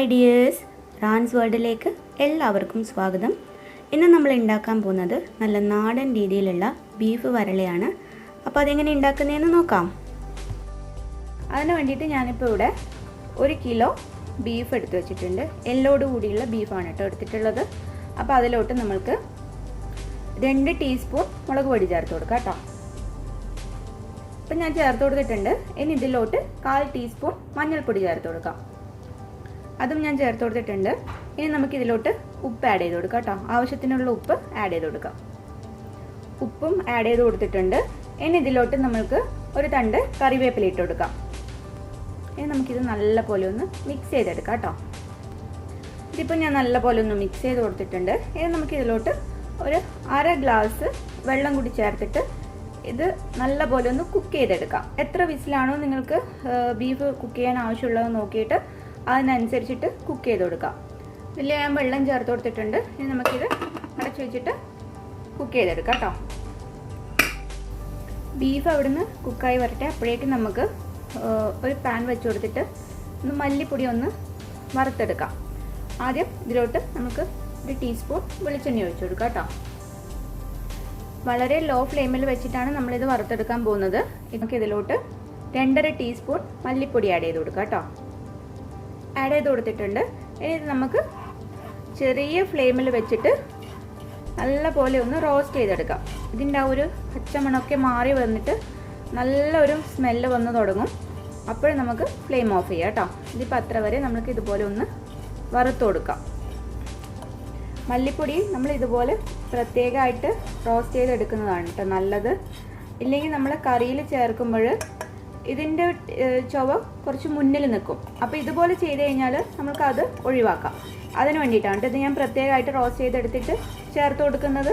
Hi dears, റാൻസ് വേൾഡിലേക്ക് എല്ലാവർക്കും സ്വാഗതം. ഇന്ന് നമ്മൾ ഉണ്ടാക്കാൻ പോകുന്നത് നല്ല നാടൻ രീതിയിലുള്ള ബീഫ് വരളയാണ്. അപ്പോൾ അതെങ്ങനെ ഉണ്ടാക്കുന്നതെന്ന് നോക്കാം. അതിന് വേണ്ടിയിട്ട് ഞാനിപ്പോൾ ഇവിടെ 1 കിലോ ബീഫ് എടുത്ത് വെച്ചിട്ടുണ്ട്. എല്ലോട് കൂടിയുള്ള ബീഫാണ് കേട്ടോ എടുത്തിട്ടുള്ളത്. അപ്പോൾ അതിലോട്ട് നമ്മൾക്ക് 2 ടീസ്പൂൺ മുളക് പൊടി ചേർത്ത് കൊടുക്കാം കേട്ടോ. അപ്പം ഞാൻ ചേർത്ത് കൊടുത്തിട്ടുണ്ട്. ഇനി ഇതിലോട്ട് 1/4 ടീസ്പൂൺ മഞ്ഞൾപ്പൊടി ചേർത്ത് കൊടുക്കാം. അതും ഞാൻ ചേർത്ത് കൊടുത്തിട്ടുണ്ട്. ഇനി നമുക്ക് ഇതിലോട്ട് ഉപ്പ് ആഡ് ചെയ്ത് കൊടുക്കാം കേട്ടോ. ആവശ്യത്തിനുള്ള ഉപ്പ് ആഡ് ചെയ്ത് കൊടുക്കാം. ഉപ്പും ആഡ് ചെയ്ത് കൊടുത്തിട്ടുണ്ട്. ഇനി ഇതിലോട്ട് നമ്മൾക്ക് ഒരു തണ്ട് കറിവേപ്പില ഇട്ട് കൊടുക്കാം. ഇനി നമുക്കിത് നല്ല പോലെ ഒന്ന് മിക്സ് ചെയ്തെടുക്കാം കേട്ടോ. ഇതിപ്പോൾ ഞാൻ നല്ല പോലെ ഒന്ന് മിക്സ് ചെയ്ത് കൊടുത്തിട്ടുണ്ട്. ഇനി നമുക്ക് ഇതിലോട്ട് ഒരു 1/2 ഗ്ലാസ് വെള്ളം കൂടി ചേർത്തിട്ട് ഇത് നല്ല പോലെ ഒന്ന് കുക്ക് ചെയ്തെടുക്കാം. എത്ര വിസിലാണോ നിങ്ങൾക്ക് ബീഫ് കുക്ക് ചെയ്യാൻ ആവശ്യമുള്ളത് നോക്കിയിട്ട് അതിനനുസരിച്ചിട്ട് കുക്ക് ചെയ്ത് കൊടുക്കാം. ഇതിൽ ഞാൻ വെള്ളം ചേർത്ത് കൊടുത്തിട്ടുണ്ട്. ഇനി നമുക്കിത് അടച്ചു വെച്ചിട്ട് കുക്ക് ചെയ്തെടുക്കാം കേട്ടോ. ബീഫ് അവിടുന്ന് കുക്കായി വരട്ടെ. അപ്പോഴേക്കും നമുക്ക് ഒരു പാൻ വെച്ച് കൊടുത്തിട്ട് ഒന്ന് മല്ലിപ്പൊടി ഒന്ന് വറുത്തെടുക്കാം. ആദ്യം ഇതിലോട്ട് നമുക്ക് 1 ടീസ്പൂൺ വെളിച്ചെണ്ണ ഒഴിച്ചു കൊടുക്കാം കേട്ടോ. വളരെ ലോ ഫ്ലെയിമിൽ വെച്ചിട്ടാണ് നമ്മളിത് വറുത്തെടുക്കാൻ പോകുന്നത്. നമുക്ക് ഇതിലോട്ട് 2.5 ടീസ്പൂൺ മല്ലിപ്പൊടി ആഡ് ചെയ്ത് കൊടുക്കാം കേട്ടോ. ആഡ് ചെയ്ത് കൊടുത്തിട്ടുണ്ട്. ഇനി ഇത് നമുക്ക് ചെറിയ ഫ്ലെയിമിൽ വെച്ചിട്ട് നല്ല പോലെ ഒന്ന് റോസ്റ്റ് ചെയ്തെടുക്കാം. ഇതിൻ്റെ ആ ഒരു പച്ചമണമൊക്കെ മാറി വന്നിട്ട് നല്ലൊരു സ്മെല്ല് വന്ന് തുടങ്ങും. അപ്പോഴും നമുക്ക് ഫ്ലെയിം ഓഫ് ചെയ്യാം കേട്ടോ. ഇതിപ്പോൾ അത്ര വരെ നമുക്ക് ഇതുപോലെ ഒന്ന് വറുത്ത് കൊടുക്കാം. മല്ലിപ്പൊടി നമ്മൾ ഇതുപോലെ പ്രത്യേകമായിട്ട് റോസ്റ്റ് ചെയ്തെടുക്കുന്നതാണ് കേട്ടോ നല്ലത്. ഇല്ലെങ്കിൽ നമ്മൾ കറിയിൽ ചേർക്കുമ്പോൾ ഇതിൻ്റെ ചുവ കുറച്ച് മുന്നിൽ നിൽക്കും. അപ്പോൾ ഇതുപോലെ ചെയ്ത് കഴിഞ്ഞാൽ നമുക്കത് ഒഴിവാക്കാം. അതിന് വേണ്ടിയിട്ടാണ് ഇത് ഞാൻ പ്രത്യേകമായിട്ട് റോസ്റ്റ് ചെയ്തെടുത്തിട്ട് ചേർത്ത് കൊടുക്കുന്നത്.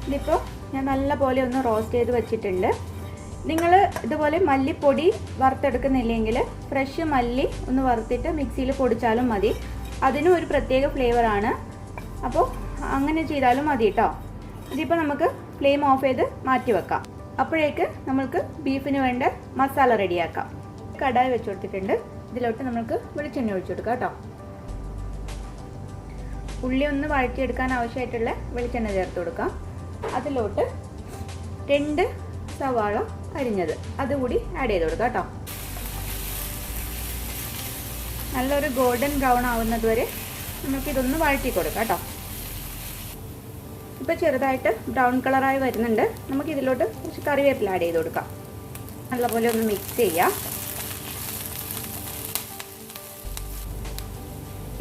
ഇതിപ്പോൾ ഞാൻ നല്ല പോലെ ഒന്ന് റോസ്റ്റ് ചെയ്ത് വെച്ചിട്ടുണ്ട്. നിങ്ങൾ ഇതുപോലെ മല്ലിപ്പൊടി വറുത്തെടുക്കുന്നില്ലെങ്കിൽ ഫ്രഷ് മല്ലി ഒന്ന് വറുത്തിട്ട് മിക്സിയിൽ പൊടിച്ചാലും മതി. അതിനും ഒരു പ്രത്യേക ഫ്ലേവറാണ്. അപ്പോൾ അങ്ങനെ ചെയ്താലും മതി കേട്ടോ. ഇതിപ്പോൾ നമുക്ക് ഫ്ലെയിം ഓഫ് ചെയ്ത് മാറ്റി വെക്കാം. അപ്പോഴേക്ക് നമ്മൾക്ക് ബീഫിന് വേണ്ട മസാല റെഡിയാക്കാം. കടായി വെച്ച് കൊടുത്തിട്ടുണ്ട്. ഇതിലോട്ട് നമുക്ക് വെളിച്ചെണ്ണ ഒഴിച്ചു കൊടുക്കാം കേട്ടോ. ഉള്ളി ഒന്ന് വഴറ്റിയെടുക്കാൻ ആവശ്യമായിട്ടുള്ള വെളിച്ചെണ്ണ ചേർത്ത് കൊടുക്കാം. അതിലോട്ട് 2 സവാള അരിഞ്ഞത് അതുകൂടി ആഡ് ചെയ്ത് കൊടുക്കാം കേട്ടോ. നല്ലൊരു ഗോൾഡൻ ബ്രൗൺ ആവുന്നത് വരെ നമുക്കിതൊന്ന് വഴറ്റി കൊടുക്കാം കേട്ടോ. ഇപ്പോൾ ചെറുതായിട്ട് ബ്രൗൺ കളറായി വരുന്നുണ്ട്. നമുക്ക് ഇതിലോട്ട് കുറച്ച് കറിവേപ്പില ആഡ് ചെയ്ത് കൊടുക്കാം. നല്ലപോലെ ഒന്ന് മിക്സ് ചെയ്യാം.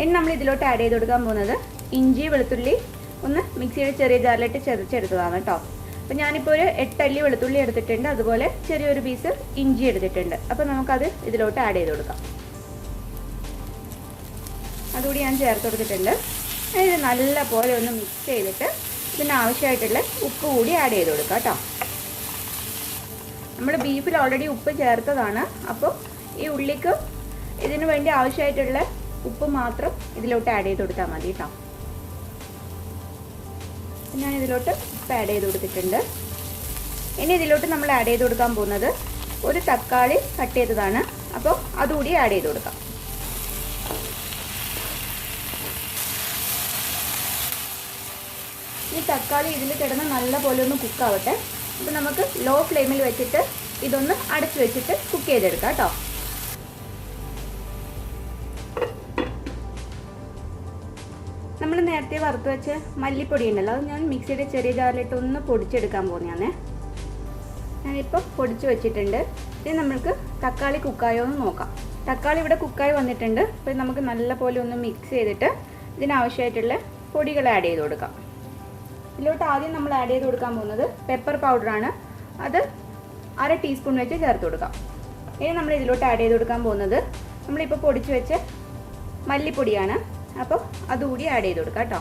ഇനി നമ്മൾ ഇതിലോട്ട് ആഡ് ചെയ്ത് കൊടുക്കാൻ പോകുന്നത് ഇഞ്ചി വെളുത്തുള്ളി ഒന്ന് മിക്സിയുടെ ചെറിയ ജാറിലിട്ട് ചതച്ചെടുത്തതാണ് കേട്ടോ. അപ്പോൾ ഞാനിപ്പോൾ ഒരു 8 അല്ലി വെളുത്തുള്ളി എടുത്തിട്ടുണ്ട്. അതുപോലെ ചെറിയൊരു പീസ് ഇഞ്ചി എടുത്തിട്ടുണ്ട്. അപ്പോൾ നമുക്കത് ഇതിലോട്ട് ആഡ് ചെയ്ത് കൊടുക്കാം. അതുകൂടി ഞാൻ ചേർത്ത് കൊടുത്തിട്ടുണ്ട്. ഇത് നല്ല പോലെ ഒന്ന് മിക്സ് ചെയ്തിട്ട് ഇതിനാവശ്യമായിട്ടുള്ള ഉപ്പ് കൂടി ആഡ് ചെയ്ത് കൊടുക്കാം കേട്ടോ. നമ്മൾ ബീഫിൽ ഓൾറെഡി ഉപ്പ് ചേർത്തതാണ്. അപ്പോൾ ഈ ഉള്ളിക്ക് ഇതിനു വേണ്ടി ആവശ്യമായിട്ടുള്ള ഉപ്പ് മാത്രം ഇതിലോട്ട് ആഡ് ചെയ്ത് കൊടുത്താൽ മതി കേട്ടോ. ഞാൻ ഇതിലോട്ട് ഉപ്പ് ആഡ് ചെയ്ത് കൊടുത്തിട്ടുണ്ട്. ഇനി ഇതിലോട്ട് നമ്മൾ ആഡ് ചെയ്ത് കൊടുക്കാൻ പോകുന്നത് ഒരു തക്കാളി കട്ട് ചെയ്തതാണ്. അപ്പോൾ അതുകൂടി ആഡ് ചെയ്ത് കൊടുക്കാം. ഈ തക്കാളി ഇതിൽ കിടന്ന് നല്ല പോലെ ഒന്ന് കുക്കാവട്ടെ. അപ്പോൾ നമുക്ക് ലോ ഫ്ലെയിമിൽ വെച്ചിട്ട് ഇതൊന്ന് അടച്ചു വെച്ചിട്ട് കുക്ക് ചെയ്തെടുക്കാം കേട്ടോ. നമ്മൾ നേരത്തെ വറുത്ത് വെച്ച് മല്ലിപ്പൊടി ഉണ്ടല്ലോ, അത് ഞാൻ മിക്സിയുടെ ചെറിയ ജാറിലിട്ട് ഒന്ന് പൊടിച്ചെടുക്കാൻ പോകുന്നതാണ്. ഞാനിപ്പോൾ പൊടിച്ച് വെച്ചിട്ടുണ്ട്. ഇനി നമ്മൾക്ക് തക്കാളി കുക്കായോ എന്ന് നോക്കാം. തക്കാളി ഇവിടെ കുക്കായി വന്നിട്ടുണ്ട്. അപ്പോൾ നമുക്ക് നല്ല പോലെ ഒന്ന് മിക്സ് ചെയ്തിട്ട് ഇതിനാവശ്യമായിട്ടുള്ള പൊടികൾ ആഡ് ചെയ്ത് കൊടുക്കാം. ഇതിലോട്ട് ആദ്യം നമ്മൾ ആഡ് ചെയ്ത് കൊടുക്കാൻ പോകുന്നത് പെപ്പർ പൗഡറാണ്. അത് 1/2 ടീസ്പൂൺ വെച്ച് ചേർത്ത് കൊടുക്കാം. ഇനി നമ്മൾ ഇതിലോട്ട് ആഡ് ചെയ്ത് കൊടുക്കാൻ പോകുന്നത് നമ്മളിപ്പോൾ പൊടിച്ച് വെച്ച് മല്ലിപ്പൊടിയാണ്. അപ്പോൾ അതുകൂടി ആഡ് ചെയ്ത് കൊടുക്കാം കേട്ടോ.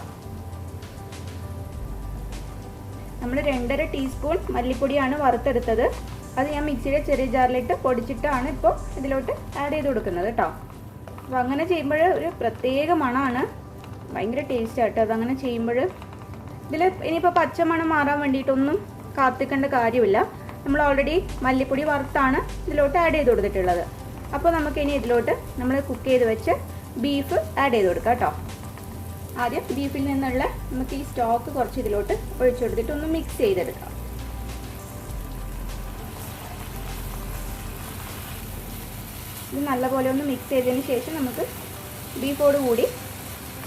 നമ്മൾ 2.5 ടീസ്പൂൺ മല്ലിപ്പൊടിയാണ് വറുത്തെടുത്തത്. അത് ഞാൻ മിക്സിയുടെ ചെറിയ ജാറിലിട്ട് പൊടിച്ചിട്ടാണ് ഇപ്പോൾ ഇതിലോട്ട് ആഡ് ചെയ്ത് കൊടുക്കുന്നത് കേട്ടോ. അപ്പോൾ അങ്ങനെ ചെയ്യുമ്പോൾ ഒരു പ്രത്യേക മണമാണ്, ഭയങ്കര ടേസ്റ്റ് ആട്ടോ അതങ്ങനെ ചെയ്യുമ്പോൾ. ഇതിൽ ഇനിയിപ്പോൾ പച്ചമണം മാറാൻ വേണ്ടിയിട്ടൊന്നും കാത്തിക്കേണ്ട കാര്യമില്ല. നമ്മൾ ഓൾറെഡി മല്ലിപ്പൊടി വറുത്താണ് ഇതിലോട്ട് ആഡ് ചെയ്ത് കൊടുത്തിട്ടുള്ളത്. അപ്പോൾ നമുക്കിനി ഇതിലോട്ട് നമ്മൾ കുക്ക് ചെയ്ത് വെച്ച് ബീഫ് ആഡ് ചെയ്ത് കൊടുക്കാം കേട്ടോ. ആദ്യം ബീഫിൽ നിന്നുള്ള നമുക്ക് ഈ സ്റ്റോക്ക് കുറച്ച് ഇതിലോട്ട് ഒഴിച്ചു കൊടുത്തിട്ട് ഒന്ന് മിക്സ് ചെയ്തെടുക്കാം. ഇത് നല്ലപോലെ ഒന്ന് മിക്സ് ചെയ്തതിന് ശേഷം നമുക്ക് ബീഫോട് കൂടി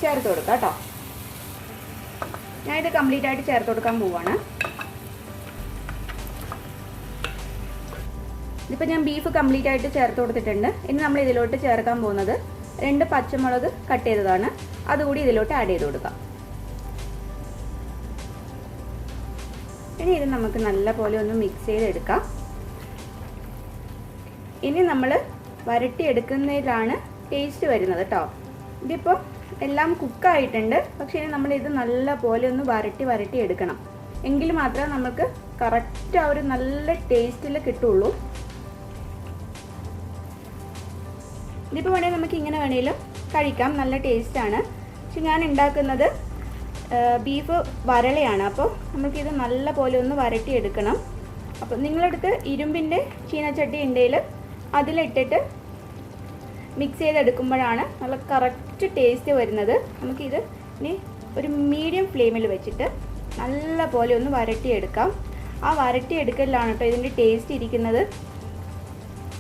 ചേർത്ത് കൊടുക്കാം കേട്ടോ. ഞാനിത് കംപ്ലീറ്റ് ആയിട്ട് ചേർത്ത് കൊടുക്കാൻ പോവാണ്. ഇതിപ്പോൾ ഞാൻ ബീഫ് കംപ്ലീറ്റ് ആയിട്ട് ചേർത്ത് കൊടുത്തിട്ടുണ്ട്. ഇനി നമ്മൾ ഇതിലോട്ട് ചേർക്കാൻ പോകുന്നത് 2 പച്ചമുളക് കട്ട് ചെയ്തതാണ്. അതുകൂടി ഇതിലോട്ട് ആഡ് ചെയ്ത് കൊടുക്കാം. ഇനി ഇത് നമുക്ക് നല്ല പോലെ ഒന്ന് മിക്സ് ചെയ്തെടുക്കാം. ഇനി നമ്മൾ വരട്ടിയെടുക്കുന്നതിലാണ് ടേസ്റ്റ് വരുന്നത് കേട്ടോ. ഇതിപ്പോൾ എല്ലാം കുക്കായിട്ടുണ്ട്. പക്ഷേ ഇനി നമ്മളിത് നല്ല പോലെ ഒന്ന് വരട്ടി എടുക്കണം. എങ്കിൽ മാത്രമേ നമുക്ക് കറക്റ്റ് ആ ഒരു നല്ല ടേസ്റ്റിൽ കിട്ടുള്ളൂ. ഇതിപ്പോൾ വേണമെങ്കിൽ നമുക്ക് ഇങ്ങനെ വേണമെങ്കിലും കഴിക്കാം, നല്ല ടേസ്റ്റാണ്. പക്ഷെ ഞാൻ ഉണ്ടാക്കുന്നത് ബീഫ് വരളയാണ്. അപ്പോൾ നമുക്കിത് നല്ല പോലെ ഒന്ന് വരട്ടിയെടുക്കണം. അപ്പോൾ നിങ്ങളടുത്ത് ഇരുമ്പിൻ്റെ ചീനച്ചട്ടി ഉണ്ടെങ്കിൽ അതിലിട്ടിട്ട് മിക്സ് ചെയ്തെടുക്കുമ്പോഴാണ് നല്ല കറക്റ്റ് ടേസ്റ്റ് വരുന്നത്. നമുക്കിത് ഇനി ഒരു മീഡിയം ഫ്ലെയിമിൽ വെച്ചിട്ട് നല്ല പോലെ ഒന്ന് വരട്ടിയെടുക്കാം. ആ വരട്ടിയെടുക്കലാണ് കേട്ടോ ഇതിൻ്റെ ടേസ്റ്റ് ഇരിക്കുന്നത്.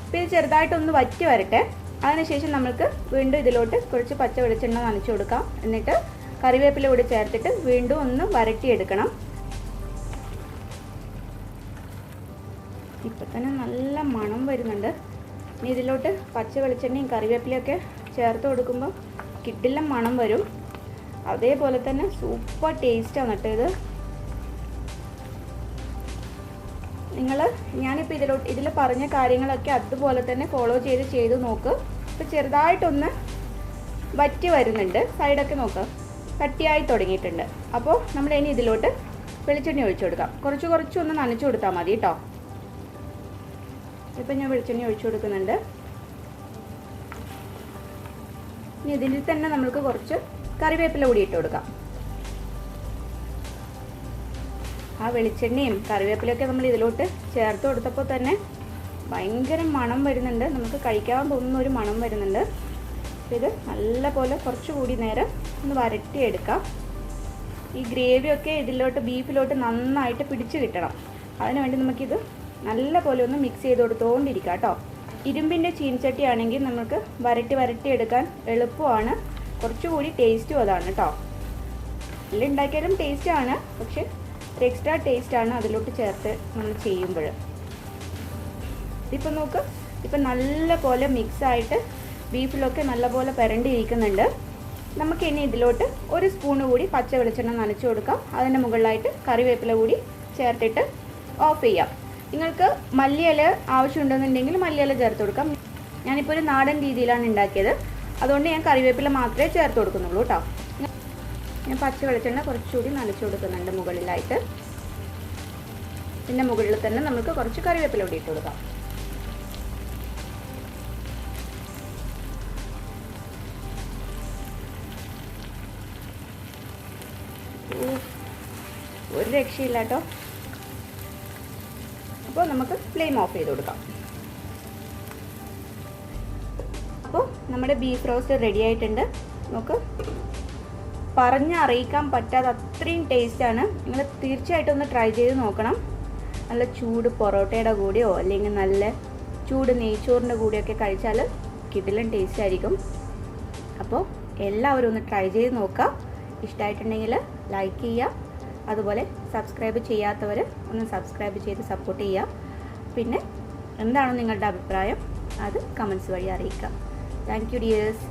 അപ്പോൾ ഇത് ചെറുതായിട്ടൊന്ന് വറ്റി വരട്ടെ. അതിനുശേഷം നമുക്ക് വീണ്ടും ഇതിലോട്ട് കുറച്ച് പച്ച വെളിച്ചെണ്ണ നനച്ചു കൊടുക്കാം. എന്നിട്ട് കറിവേപ്പില കൂടി ചേർത്തിട്ട് വീണ്ടും ഒന്ന് വരട്ടിയെടുക്കണം. ഇപ്പം തന്നെ നല്ല മണം വരുന്നുണ്ട്. ഇനി ഇതിലോട്ട് പച്ച വെളിച്ചെണ്ണയും കറിവേപ്പിലയൊക്കെ ചേർത്ത് കൊടുക്കുമ്പോൾ കിട്ടില്ല മണം വരും. അതേപോലെ തന്നെ സൂപ്പർ ടേസ്റ്റാണ് കേട്ടോ ഇത്. ഞാനിപ്പോൾ ഇതിൽ പറഞ്ഞ കാര്യങ്ങളൊക്കെ അതുപോലെ തന്നെ ഫോളോ ചെയ്ത് നോക്ക്. ഇപ്പോൾ ചെറുതായിട്ടൊന്ന് വറ്റി വരുന്നുണ്ട്. സൈഡൊക്കെ നോക്ക്, കട്ടിയായി തുടങ്ങിയിട്ടുണ്ട്. അപ്പോൾ നമ്മൾ ഇനി ഇതിലോട്ട് വെളിച്ചെണ്ണ ഒഴിച്ചു കൊടുക്കാം. കുറച്ചൊന്ന് നനച്ചു കൊടുത്താൽ മതി കേട്ടോ. ഇപ്പം ഞാൻ വെളിച്ചെണ്ണ ഒഴിച്ചു കൊടുക്കുന്നുണ്ട്. ഇനി ഇതിൽ തന്നെ നമുക്ക് കുറച്ച് കറിവേപ്പില കൂടി ഇട്ട് കൊടുക്കാം. ആ വെളിച്ചെണ്ണയും കറിവേപ്പിലൊക്കെ നമ്മൾ ഇതിലോട്ട് ചേർത്ത് കൊടുത്തപ്പോൾ തന്നെ ഭയങ്കര മണം വരുന്നുണ്ട്. നമുക്ക് കഴിക്കാൻ തോന്നുന്ന ഒരു മണം വരുന്നുണ്ട്. ഇത് നല്ല പോലെ കുറച്ചുകൂടി നേരം ഒന്ന് വരട്ടിയെടുക്കാം. ഈ ഗ്രേവിയൊക്കെ ഇതിലോട്ട് ബീഫിലോട്ട് നന്നായിട്ട് പിടിച്ച് കിട്ടണം. അതിനുവേണ്ടി നമുക്കിത് നല്ല പോലെ ഒന്ന് മിക്സ് ചെയ്ത് കൊടുത്തുകൊണ്ടിരിക്കാം കേട്ടോ. ഇരുമ്പിൻ്റെ ചീനച്ചട്ടി ആണെങ്കിൽ നമുക്ക് വരട്ടിയെടുക്കാൻ എളുപ്പമാണ്. കുറച്ചുകൂടി ടേസ്റ്റും അതാണ് കേട്ടോ. എല്ലാം ഉണ്ടാക്കിയാലും ടേസ്റ്റാണ്, പക്ഷെ ഒരു എക്സ്ട്രാ ടേസ്റ്റാണ് അതിലോട്ട് ചേർത്ത് നമ്മൾ ചെയ്യുമ്പോൾ. ഇപ്പം നോക്ക്, ഇപ്പം നല്ല പോലെ മിക്സായിട്ട് ബീഫിലൊക്കെ നല്ല പോലെ പുരണ്ടിരിക്കുന്നുണ്ട്. നമുക്ക് ഇനി ഇതിലോട്ട് 1 സ്പൂണ് കൂടി പച്ച വെളിച്ചെണ്ണ നനച്ചു കൊടുക്കാം. അതിൻ്റെ മുകളിലായിട്ട് കറിവേപ്പില കൂടി ചേർത്തിട്ട് ഓഫ് ചെയ്യാം. നിങ്ങൾക്ക് മല്ലിയില ആവശ്യമുണ്ടെന്നുണ്ടെങ്കിൽ മല്ലിയില ചേർത്ത് കൊടുക്കാം. ഞാനിപ്പോൾ ഒരു നാടൻ രീതിയിലാണ് ഉണ്ടാക്കിയത്, അതുകൊണ്ട് ഞാൻ കറിവേപ്പില മാത്രമേ ചേർത്ത് കൊടുക്കുന്നുള്ളൂ കേട്ടോ. ഞാൻ പച്ച വെളിച്ചെണ്ണ കുറച്ചുകൂടി നനച്ചു കൊടുക്കുന്നുണ്ട് മുകളിലായിട്ട്. ഇതിൻ്റെ മുകളിൽ തന്നെ നമുക്ക് കുറച്ച് കറിവേപ്പില കൂടി ഇട്ട് കൊടുക്കാം. ഒരു രക്ഷയില്ല കേട്ടോ. അപ്പോൾ നമുക്ക് ഫ്ലെയിം ഓഫ് ചെയ്ത് കൊടുക്കാം. അപ്പോൾ നമ്മുടെ ബീഫ് റോസ്റ്റ് റെഡി ആയിട്ടുണ്ട്. നമുക്ക് പറഞ്ഞറിയിക്കാൻ പറ്റാതെ അത്രയും ടേസ്റ്റാണ്. നിങ്ങൾ തീർച്ചയായിട്ടും ഒന്ന് ട്രൈ ചെയ്ത് നോക്കണം. നല്ല ചൂട് പൊറോട്ടയുടെ കൂടെയോ അല്ലെങ്കിൽ നല്ല ചൂട് നെയ്ച്ചോറിൻ്റെ കൂടെയൊക്കെ കഴിച്ചാൽ കിടിലൻ ടേസ്റ്റ് ആയിരിക്കും. അപ്പോൾ എല്ലാവരും ഒന്ന് ട്രൈ ചെയ്ത് നോക്കുക. ഇഷ്ടമായിട്ടുണ്ടെങ്കിൽ ലൈക്ക് ചെയ്യുക. അതുപോലെ സബ്സ്ക്രൈബ് ചെയ്യാത്തവർ ഒന്ന് സബ്സ്ക്രൈബ് ചെയ്ത് സപ്പോർട്ട് ചെയ്യുക. പിന്നെ എന്താണ് നിങ്ങളുടെ അഭിപ്രായം അത് കമൻസ് വഴി അറിയിക്കുക. Thank you dears.